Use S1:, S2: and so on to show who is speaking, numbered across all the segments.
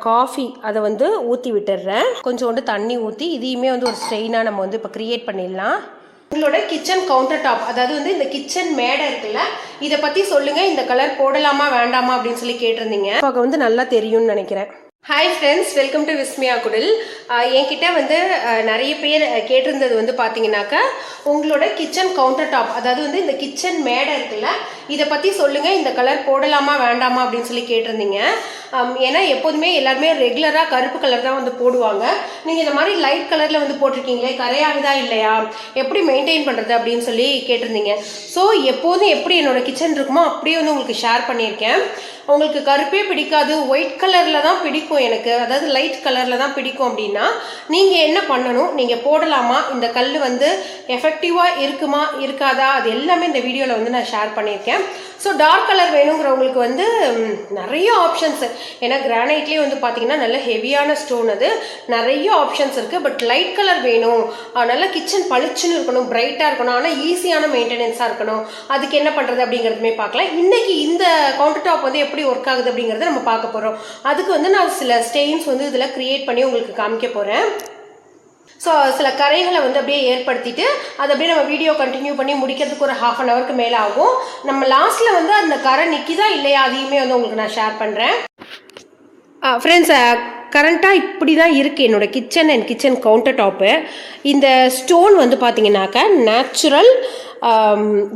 S1: Coffee அதை வந்து ஊற்றி விட்டுடுறேன். கொஞ்சோண்டு தண்ணி ஊற்றி இதையுமே வந்து ஒரு ஸ்ட்ரெயினாக நம்ம வந்து இப்போ க்ரியேட் பண்ணிடலாம். உங்களோட கிச்சன் கவுண்டர் டாப், அதாவது வந்து இந்த கிச்சன் மேடை இருக்குல்ல, இதை பற்றி சொல்லுங்கள், இந்த கலர் போடலாமா வேண்டாமா அப்படின்னு சொல்லி கேட்டிருந்தீங்க. இப்போ வந்து நல்லா தெரியும்னு நினைக்கிறேன். Hi friends, welcome to Vismaya குடில். என்கிட்ட வந்து நிறைய பேர் கேட்டிருந்தது வந்து பார்த்தீங்கன்னாக்கா, உங்களோட கிச்சன் கவுண்டர் டாப், அதாவது வந்து இந்த கிச்சன் மேடை இருக்குல்ல, இதை பற்றி சொல்லுங்கள், இந்த கலர் போடலாமா வேண்டாமா அப்படின்னு சொல்லி கேட்டிருந்தீங்க. ஏன்னா எப்போதுமே எல்லாருமே ரெகுலராக கருப்பு கலர் தான் வந்து போடுவாங்க. நீங்கள் இந்த மாதிரி லைட் கலரில் வந்து போட்டிருக்கீங்களே, கரையாகுதா இல்லையா, எப்படி மெயின்டைன் பண்ணுறது அப்படின்னு சொல்லி கேட்டிருந்தீங்க. ஸோ எப்போதும் எப்படி என்னோட கிச்சன் இருக்குமோ அப்படியே வந்து உங்களுக்கு ஷேர் பண்ணியிருக்கேன். உங்களுக்கு கருப்பே பிடிக்காது, ஒயிட் கலரில் தான் பிடிக்கும் எனக்கு, அதாவது லைட் கலரில் தான் பிடிக்கும் அப்படின்னா நீங்கள் என்ன பண்ணணும், நீங்கள் போடலாமா, இந்த கல் வந்து எஃபெக்டிவாக இருக்குமா இருக்காதா, அது எல்லாமே இந்த வீடியோவில் வந்து நான் ஷேர் பண்ணியிருக்கேன். ஸோ டார்க் கலர் வேணுங்கிறவங்களுக்கு வந்து நிறைய ஆப்ஷன்ஸ், ஏன்னா கிரானைட்லேயே வந்து பார்த்தீங்கன்னா நல்ல ஹெவியான ஸ்டோன், அது நிறைய ஆப்ஷன்ஸ் இருக்குது. பட் லைட் கலர் வேணும், நல்லா கிச்சன் பளிச்சுன்னு இருக்கணும், பிரைட்டாக இருக்கணும், ஆனால் ஈஸியான மெயின்டெனன்ஸாக இருக்கணும், அதுக்கு என்ன பண்ணுறது அப்படிங்கிறதுமே பார்க்கலாம். இன்றைக்கி இந்த கவுண்டர் டாப் வந்து எப்படி ஒர்க் ஆகுது அப்படிங்கிறத நம்ம பார்க்க போகிறோம். அதுக்கு வந்து நான் சில ஸ்டெயின்ஸ் வந்து இதில் கிரியேட் பண்ணி உங்களுக்கு காமிக்க போகிறேன். ஸோ சில கரைகளை வந்து அப்படியே ஏற்படுத்திட்டு அதை அப்படியே நம்ம வீடியோ கண்டினியூ பண்ணி முடிக்கிறதுக்கு ஒரு ½ அன் ஹவருக்கு மேலே ஆகும். நம்ம லாஸ்ட்டில் வந்து அந்த கரை நிற்கிதா இல்லையா அதையுமே வந்து உங்களுக்கு நான் ஷேர் பண்ணுறேன். ஃப்ரெண்ட்ஸ், கரண்ட்டாக இப்படி தான் இருக்குது என்னோடய kitchen and kitchen counter top. இந்த ஸ்டோன் வந்து பார்த்தீங்கன்னாக்கா நேச்சுரல்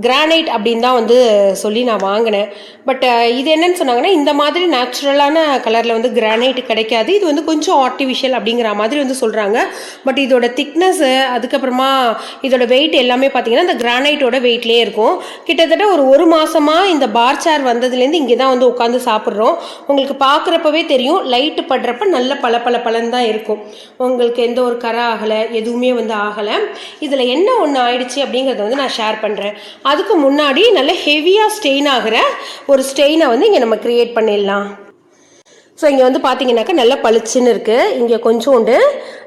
S1: கிரானைட் அப்படின்னு தான் வந்து சொல்லி நான் வாங்கினேன். பட் இது என்னன்னு சொன்னாங்கன்னா, இந்த மாதிரி நேச்சுரலான கலரில் வந்து கிரானைட் கிடைக்காது, இது வந்து கொஞ்சம் ஆர்டிஃபிஷியல் அப்படிங்கிற மாதிரி வந்து சொல்கிறாங்க. பட் இதோட திக்னஸ்ஸு, அதுக்கப்புறமா இதோட வெயிட் எல்லாமே பார்த்தீங்கன்னா இந்த கிரானைட்டோட வெயிட்லேயே இருக்கும். கிட்டத்தட்ட ஒரு மாதமாக இந்த பார் சேர் வந்ததுலேருந்து இங்கே தான் வந்து உட்காந்து சாப்பிட்றோம். உங்களுக்கு பார்க்குறப்பவே தெரியும், லைட்டு படுறப்ப நல்ல பலன்னு தான் இருக்கும். உங்களுக்கு எந்த ஒரு கரை ஆகலை, எதுவுமே வந்து ஆகலை. இதில் என்ன ஒன்று ஆயிடுச்சு அப்படிங்கிறத வந்து நான் ஷேர் பண்ணுறேன். அதுக்கு முன்னாடி நல்ல ஹெவியாக ஸ்டெயின் ஆகிற ஒரு ஸ்டெயினை வந்து இங்கே நம்ம கிரியேட் பண்ணிடலாம். ஸோ இங்கே வந்து பார்த்தீங்கன்னாக்கா நல்ல பளிச்சுன்னு இருக்குது. இங்கே கொஞ்சோண்டு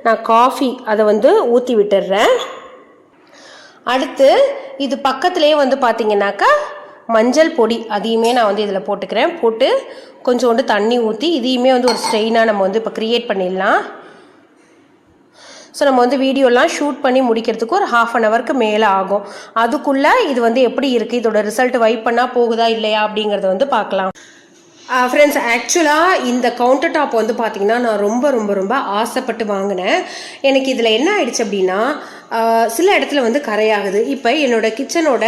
S1: நான் காஃபி அதை வந்து ஊற்றி விட்டுடுறேன். அடுத்து இது பக்கத்துலேயே வந்து பார்த்தீங்கன்னாக்கா மஞ்சள் பொடி, அதையுமே நான் வந்து இதில் போட்டுக்கிறேன். போட்டு கொஞ்சோண்டு தண்ணி ஊற்றி இதையுமே வந்து ஒரு ஸ்ட்ரெயினாக நம்ம வந்து இப்போ க்ரியேட் பண்ணிடலாம். ஸோ நம்ம வந்து வீடியோலாம் ஷூட் பண்ணி முடிக்கிறதுக்கு ஒரு ½ அன் ஹவருக்கு மேலே ஆகும். அதுக்குள்ளே இது வந்து எப்படி இருக்குது, இதோட ரிசல்ட் வைப் பண்ணால் போகுதா இல்லையா அப்படிங்கிறத வந்து பார்க்கலாம். ஃப்ரெண்ட்ஸ், ஆக்சுவலாக இந்த கவுண்டர் டாப் வந்து பார்த்திங்கன்னா நான் ரொம்ப ஆசைப்பட்டு வாங்கினேன். எனக்கு இதில் என்ன ஆயிடுச்சு அப்படின்னா, சில இடத்துல வந்து கரையாகுது. இப்போ என்னோடய கிச்சனோட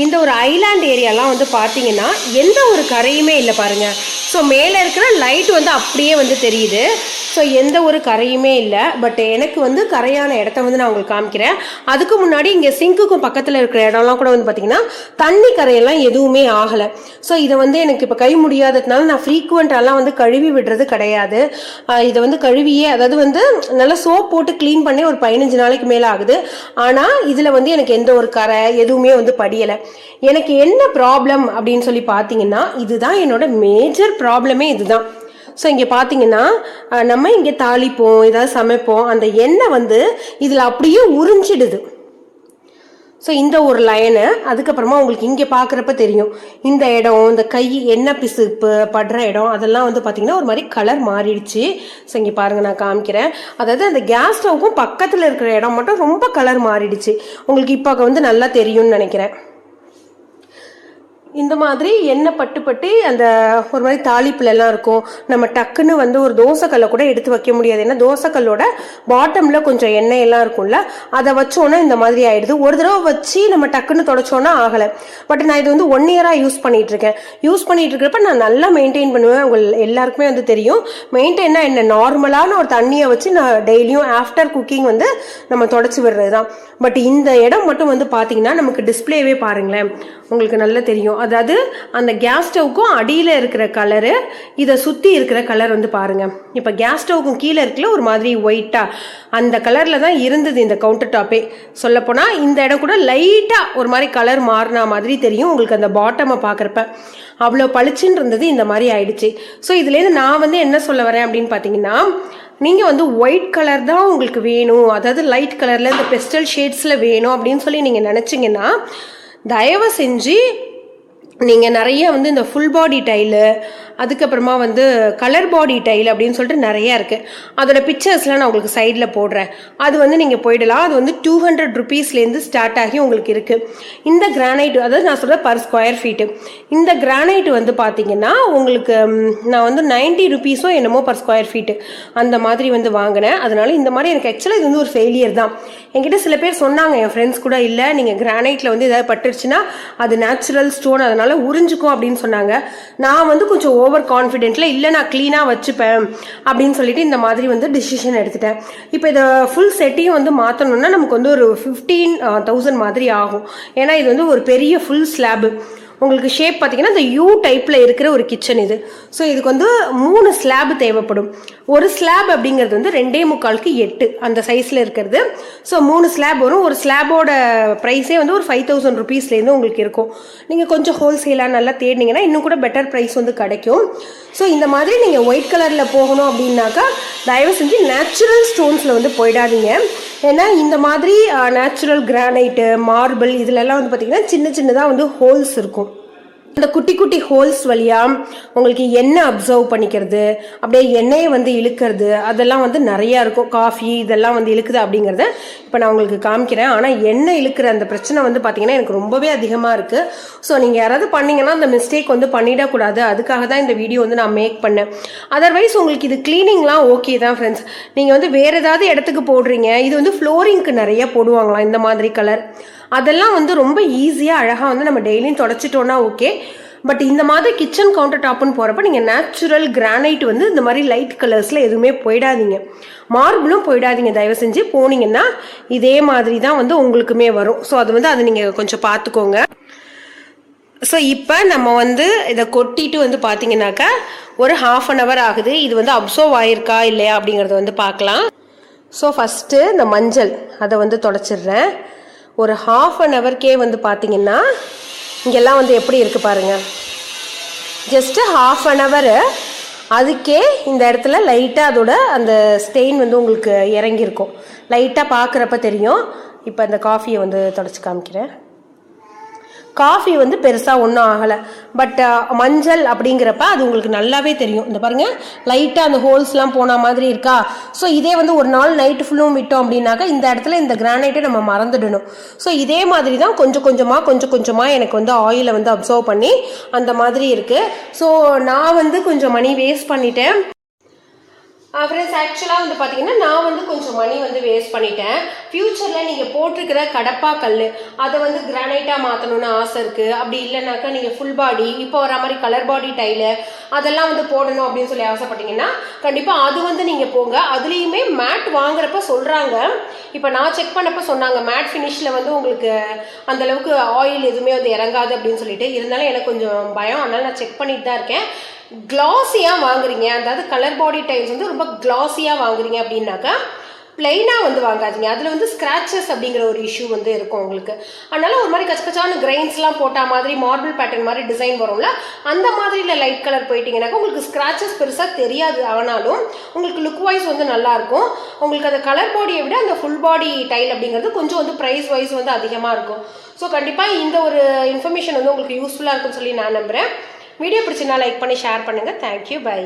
S1: இந்த ஒரு ஐலாண்ட் ஏரியாலாம் வந்து பார்த்திங்கன்னா எந்த ஒரு கரையுமே இல்லை பாருங்கள். ஸோ மேலே இருக்கிற லைட் வந்து அப்படியே வந்து தெரியுது. ஸோ எந்த ஒரு கரையுமே இல்லை. பட் எனக்கு வந்து கரையான இடத்த வந்து நான் உங்களுக்கு காமிக்கிறேன். அதுக்கு முன்னாடி இங்கே சிங்க்குக்கும் பக்கத்தில் இருக்கிற இடம்லாம் கூட வந்து பார்த்திங்கன்னா தண்ணி கரையெல்லாம் எதுவுமே ஆகலை. ஸோ இதை வந்து எனக்கு இப்போ கை முடியாததுனால நான் ஃப்ரீக்குவெண்ட்டாலாம் வந்து கழுவி விடுறது கிடையாது. இதை வந்து கழுவியே, அதாவது வந்து நல்லா சோப் போட்டு க்ளீன் பண்ணி ஒரு 15 நாளைக்கு மேலே ஆகுது. ஆனால் இதில் வந்து எனக்கு எந்த ஒரு கரை எதுவுமே வந்து படியலை. எனக்கு என்ன ப்ராப்ளம் அப்படின்னு சொல்லி பார்த்தீங்கன்னா, இதுதான் என்னோட மேஜர் ப்ராப்ளமே இதுதான். ஸோ இங்கே பார்த்தீங்கன்னா நம்ம இங்கே தாளிப்போம், ஏதாவது சமைப்போம், அந்த எண்ணெய் வந்து இதில் அப்படியே உறிஞ்சிடுது. ஸோ இந்த ஒரு லைனு, அதுக்கப்புறமா உங்களுக்கு இங்கே பார்க்குறப்ப தெரியும் இந்த இடம், இந்த கை எண்ணெய் பிசுப்பு படுற இடம், அதெல்லாம் வந்து பார்த்திங்கன்னா ஒரு மாதிரி கலர் மாறிடுச்சு. ஸோ இங்கே பாருங்கள், நான் காமிக்கிறேன். அதாவது அந்த கேஸ் ஸ்டவ்வுக்கும் பக்கத்தில் இருக்கிற இடம் மட்டும் ரொம்ப கலர் மாறிடுச்சு. உங்களுக்கு இப்போ வந்து நல்லா தெரியும்னு நினைக்கிறேன். இந்த மாதிரி எண்ணெய் பட்டு அந்த ஒரு மாதிரி தாளிப்புலலாம் இருக்கும். நம்ம டக்குன்னு வந்து ஒரு தோசைக்கல்லை கூட எடுத்து வைக்க முடியாது. ஏன்னா தோசைக்கல்லோட பாட்டமில் கொஞ்சம் எண்ணெயெல்லாம் இருக்கும்ல, அதை வச்சோன்னா இந்த மாதிரி ஆயிடுது. ஒரு தடவை வச்சு நம்ம டக்குன்னு தொடச்சோன்னா ஆகலை. பட் நான் இது வந்து 1 இயராக யூஸ் பண்ணிகிட்ருக்கேன். யூஸ் பண்ணிகிட்டு இருக்கிறப்ப நான் நல்லா மெயின்டைன் பண்ணுவேன். எல்லாருக்குமே வந்து தெரியும். மெயின்டைன்னா என்ன, நார்மலான ஒரு தண்ணியை வச்சு நான் டெய்லியும் ஆஃப்டர் குக்கிங் வந்து நம்ம தொடச்சி விடுறது தான். பட் இந்த இடம் மட்டும் வந்து பார்த்தீங்கன்னா நமக்கு டிஸ்பிளேவே பாருங்களேன், உங்களுக்கு நல்லா தெரியும். அதாவது அந்த கேஸ் ஸ்டவ்வுக்கும் அடியில் இருக்கிற கலரு, இதை சுற்றி இருக்கிற கலர் வந்து பாருங்கள். இப்போ கேஸ் ஸ்டவ்வுக்கும் கீழே இருக்குல்ல ஒரு மாதிரி ஒயிட்டாக, அந்த கலரில் தான் இருந்தது இந்த கவுண்டர் டாப்பே. சொல்லப்போனால் இந்த இடம் கூட லைட்டாக ஒரு மாதிரி கலர் மாறினா மாதிரி தெரியும் உங்களுக்கு அந்த பாட்டமை பார்க்குறப்ப. அவ்வளோ பளிச்சுன்னு இருந்தது, இந்த மாதிரி ஆயிடுச்சு. ஸோ இதுலேருந்து நான் வந்து என்ன சொல்ல வரேன் அப்படின்னு பார்த்தீங்கன்னா, நீங்கள் வந்து ஒயிட் கலர் தான் உங்களுக்கு வேணும், அதாவது லைட் கலரில் இந்த பெஸ்டல் ஷேட்ஸில் வேணும் அப்படின்னு சொல்லி நீங்கள் நினச்சிங்கன்னா, தயவு செஞ்சு நீங்கள் நிறைய வந்து இந்த ஃபுல் பாடி டைலு, அதுக்கப்புறமா வந்து கலர் பாடி டைல் அப்படின்னு சொல்லிட்டு நிறையா இருக்குது. அதோட பிக்சர்ஸ்லாம் நான் உங்களுக்கு சைடில் போடுறேன். அது வந்து நீங்கள் போயிடலாம். அது வந்து 200 ருபீஸ்லேருந்து ஸ்டார்ட் ஆகி உங்களுக்கு இருக்குது. இந்த கிரானைட், அதாவது நான் சொல்கிறேன் பர் ஸ்கொயர் ஃபீட்டு, இந்த கிரானைட் வந்து பார்த்தீங்கன்னா உங்களுக்கு நான் வந்து 90 ருபீஸோ என்னமோ பர் ஸ்கொயர் ஃபீட்டு அந்த மாதிரி வந்து வாங்கினேன். அதனால இந்த மாதிரி எனக்கு ஆக்சுவலாக இது வந்து ஒரு ஃபெயிலியர் தான். என்கிட்ட சில பேர் சொன்னாங்க, என் ஃப்ரெண்ட்ஸ் கூட, இல்லை நீங்கள் கிரானைட்டில் வந்து ஏதாவது பட்டுருச்சுன்னா அது நேச்சுரல் ஸ்டோன், அதனால உறிஞ்சுக்கும் அப்படின்னு சொன்னாங்க. நான் வந்து கொஞ்சம் ஓவர் கான்ஃபிடென்ட்ல இல்லை நான் க்ளீனாக வச்சுப்பேன் அப்படின்னு சொல்லிட்டு இந்த மாதிரி வந்து டிசிஷன் எடுத்துட்டேன். இப்போ இதை ஃபுல் செட்டையும் வந்து மாற்றணும்னா நமக்கு வந்து ஒரு 15,000 மாதிரி ஆகும். ஏன்னா இது வந்து ஒரு பெரிய ஃபுல் ஸ்லாபு. உங்களுக்கு ஷேப் பார்த்தீங்கன்னா இந்த யூ டைப்பில் இருக்கிற ஒரு கிச்சன் இது. ஸோ இதுக்கு வந்து 3 ஸ்லாப் தேவைப்படும். ஒரு ஸ்லாப் அப்படிங்கிறது வந்து 2.25க்கு 8 அந்த சைஸில் இருக்கிறது. ஸோ 3 ஸ்லாப் வரும். ஒரு ஸ்லாபோட ப்ரைஸே வந்து ஒரு 5,000 ருபீஸ்லேருந்து உங்களுக்கு இருக்கும். நீங்கள் கொஞ்சம் ஹோல்சேலாக நல்லா தேடினீங்கன்னா இன்னும் கூட பெட்டர் ப்ரைஸ் வந்து கிடைக்கும். ஸோ இந்த மாதிரி நீங்கள் ஒயிட் கலரில் போகணும் அப்படின்னாக்கா தயவு செஞ்சு நேச்சுரல் ஸ்டோன்ஸில் வந்து போயிடாதீங்க. ஏன்னா இந்த மாதிரி நேச்சுரல் கிரானைட்டு, மார்பிள் இதுலெல்லாம் வந்து பார்த்திங்கன்னா சின்ன சின்னதாக வந்து ஹோல்ஸ் இருக்கும். அந்த குட்டி குட்டி ஹோல்ஸ் வழியாக உங்களுக்கு எண்ணெய் அப்சர்வ் பண்ணிக்கிறது, அப்படியே எண்ணெயை வந்து இழுக்கிறது, அதெல்லாம் வந்து நிறையா இருக்கும். காஃபி இதெல்லாம் வந்து இழுக்குது அப்படிங்கிறத இப்போ நான் உங்களுக்கு காமிக்கிறேன். ஆனால் எண்ணெய் இழுக்கிற அந்த பிரச்சனை வந்து பார்த்தீங்கன்னா எனக்கு ரொம்பவே அதிகமாக இருக்குது. ஸோ நீங்கள் யாராவது பண்ணிங்கன்னா அந்த மிஸ்டேக் வந்து பண்ணிடக்கூடாது. அதுக்காக தான் இந்த வீடியோ வந்து நான் மேக் பண்ணேன். அதர்வைஸ் உங்களுக்கு இது கிளீனிங்லாம் ஓகே தான் ஃப்ரெண்ட்ஸ். நீங்கள் வந்து வேறு ஏதாவது இடத்துக்கு போடுறீங்க, இது வந்து ஃப்ளோரிங்க்கு நிறைய போடுவாங்களாம் இந்த மாதிரி கலர், அதெல்லாம் வந்து ரொம்ப ஈஸியாக அழகாக வந்து நம்ம டெய்லியும் தொடச்சிட்டோன்னா ஓகே. பட் இந்த மாதிரி கிச்சன் கவுண்டர் டாப்னு போகிறப்ப நீங்கள் நேச்சுரல் கிரானைட் வந்து இந்த மாதிரி லைட் கலர்ஸில் எதுவுமே போயிடாதீங்க. மார்பிளும் போயிடாதீங்க தயவு செஞ்சு. போனீங்கன்னா இதே மாதிரி தான் வந்து உங்களுக்குமே வரும். ஸோ அது வந்து அதை நீங்கள் கொஞ்சம் பார்த்துக்கோங்க. ஸோ இப்போ நம்ம வந்து இதை கொட்டிட்டு வந்து பார்த்தீங்கன்னாக்கா ஒரு 1/2 hour ஆகுது. இது வந்து அப்சர்வ் ஆயிருக்கா இல்லையா அப்படிங்கிறத வந்து பார்க்கலாம். ஸோ ஃபஸ்ட்டு இந்த மஞ்சள் அதை வந்து தொடச்சிடுறேன். ஒரு 1/2 hourக்கே வந்து பார்த்தீங்கன்னா இங்கெல்லாம் வந்து எப்படி இருக்குது பாருங்கள். ஜஸ்ட்டு 1/2 hour அதுக்கே இந்த இடத்துல லைட்டாக அதோட அந்த ஸ்டெயின் வந்து உங்களுக்கு இறங்கியிருக்கும். லைட்டாக பார்க்குறப்ப தெரியும். இப்போ இந்த காஃபியை வந்து தொடச்சி காமிக்கிறேன். காஃபி வந்து பெருசாக ஒன்றும் ஆகலை. பட் மஞ்சள் அப்படிங்கிறப்ப அது உங்களுக்கு நல்லாவே தெரியும். இந்த பாருங்கள், லைட்டாக அந்த ஹோல்ஸ்லாம் போன மாதிரி இருக்கா. ஸோ இதே வந்து ஒரு நாள் நைட்டு ஃபுல்லும் விட்டோம் அப்படின்னாக்கா இந்த இடத்துல இந்த கிரானைட்டை நம்ம மறந்துடணும். ஸோ இதே மாதிரி தான் கொஞ்சம் கொஞ்சமாக எனக்கு வந்து ஆயிலை வந்து அப்சர்வ் பண்ணி அந்த மாதிரி இருக்குது. ஸோ நான் வந்து கொஞ்சம் மணி வேஸ்ட் பண்ணிட்டேன் ஃப்ரெண்ட்ஸ். ஆக்சுவலாக வந்து பார்த்தீங்கன்னா நான் வந்து கொஞ்சம் மணி வந்து வேஸ்ட் பண்ணிட்டேன். ஃப்யூச்சரில் நீங்கள் போட்டிருக்கிற கடப்பா கல் அதை வந்து கிரானைட்டாக மாற்றணும்னு ஆசை இருக்குது. அப்படி இல்லைனாக்கா நீங்கள் ஃபுல் பாடி இப்போ வர மாதிரி கலர் பாடி டைலு அதெல்லாம் வந்து போடணும் அப்படின்னு சொல்லி ஆசைப்பட்டீங்கன்னா கண்டிப்பாக அது வந்து நீங்கள் போங்க. அதுலேயுமே மேட் வாங்குறப்ப சொல்கிறாங்க, இப்போ நான் செக் பண்ணப்போ சொன்னாங்க மேட் ஃபினிஷில் வந்து உங்களுக்கு அந்தளவுக்கு ஆயில் எதுவுமே வந்து இறங்காது அப்படின்னு சொல்லிட்டு. இருந்தாலும் எனக்கு கொஞ்சம் பயம், அதனால் நான் செக் பண்ணிட்டு தான் இருக்கேன். கிளாஸியாக வாங்குறீங்க, அதாவது கலர் பாடி டைல்ஸ் வந்து ரொம்ப கிளாஸியாக வாங்குறீங்க அப்படின்னாக்கா பிளைனாக வந்து வாங்காதீங்க. அதில் வந்து ஸ்க்ராச்சஸ் அப்படிங்கிற ஒரு இஷ்யூ வந்து இருக்கும் உங்களுக்கு. அதனால ஒரு மாதிரி கச்சக்கச்சான கிரைன்ஸ்லாம் போட்டால் மாதிரி மார்பிள் பேட்டர்ன் மாதிரி டிசைன் வரும்ல, அந்த மாதிரியில் லைட் கலர் போயிட்டீங்கன்னாக்கா உங்களுக்கு ஸ்க்ராச்சஸ் பெருசாக தெரியாது. ஆனாலும் உங்களுக்கு லுக் வைஸ் வந்து நல்லாயிருக்கும். உங்களுக்கு அந்த கலர் பாடியை விட அந்த ஃபுல் பாடி டைல் அப்படிங்கிறது கொஞ்சம் வந்து ப்ரைஸ் வைஸ் வந்து அதிகமாக இருக்கும். ஸோ கண்டிப்பாக இந்த ஒரு இன்ஃபர்மேஷன் வந்து உங்களுக்கு யூஸ்ஃபுல்லாக இருக்குன்னு சொல்லி நான் நம்புகிறேன். வீடியோ பிடிச்சினா லைக் பண்ணி ஷேர் பண்ணுங்கள். Thank you, by.